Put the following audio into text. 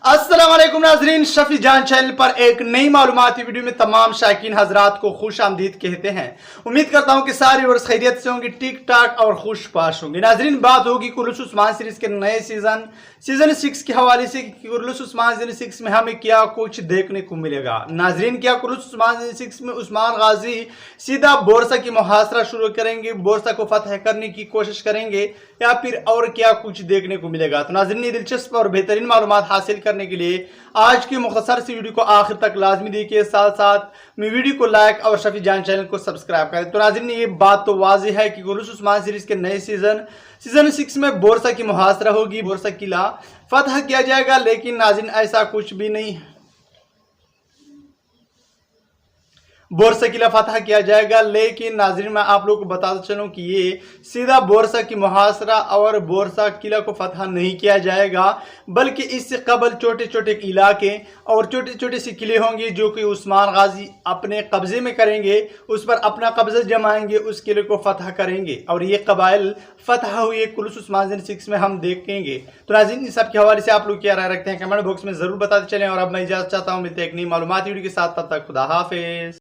अस्सलाम वालेकुम नाजरीन, शफी जान चैनल पर एक नई मालूमाती वीडियो में तमाम शायकीन हजरात को खुश आमदीद कहते हैं। उम्मीद करता हूं कि सारी वर्ष खैरियत से होंगी, ठीक ठाक और खुश पाश होंगे। नाजरीन, बात होगी कुर्रस उस्मान सीरीज के नए सीजन 6 के हवाले से। कुर्रस उस्मान सीजन 6 में हमें क्या कुछ देखने को मिलेगा। नाजरीन, क्या कुर्रस उस्मान सीजन 6 में उस्मान गाजी सीधा बोरसा की मुहासरा शुरू करेंगे, बोरसा को फतह करने की कोशिश करेंगे, या फिर और क्या कुछ देखने को मिलेगा। तो नाजरीन, दिलचस्प और बेहतरीन मालूमात हासिल करने के लिए आज की मुख्तसर सी वीडियो को आखिर तक लाजमी देखिए, साथ साथ में वीडियो को लाइक और शफी जान चैनल को सब्सक्राइब करें। तो नाज़रीन, ये बात तो वाज़ेह है कि कुर्रस उस्मान सीरीज के नए सीजन 6 में बोरसा की मुहासरा होगी, बोरसा किला फतह किया जाएगा। लेकिन नाज़रीन, ऐसा कुछ भी नहीं है, बोरसा किला फतह किया जाएगा। लेकिन नाजरीन, मैं आप लोगों को बताता चलूं कि ये सीधा बोरसा की मुहासरा और बोरसा किला को फतह नहीं किया जाएगा, बल्कि इससे कबल छोटे छोटे इलाके और छोटे छोटे से किले होंगे जो कि उस्मान गाजी अपने कब्जे में करेंगे, उस पर अपना कब्जा जमाएंगे, उस किले को फतह करेंगे और ये कबाइल फतह हुए कुर्रस उस्मान सीजन 6 में हम देखेंगे। तो नाज़रीन, इस सब के हवाले से आप लोग क्या राय रखते हैं कमेंट बॉक्स में जरूर बताते चलें। और अब मैं इजाजत चाहता हूँ, मिलते हैं एक नई मालूमाती वीडियो के साथ, तब तक खुदा हाफिज।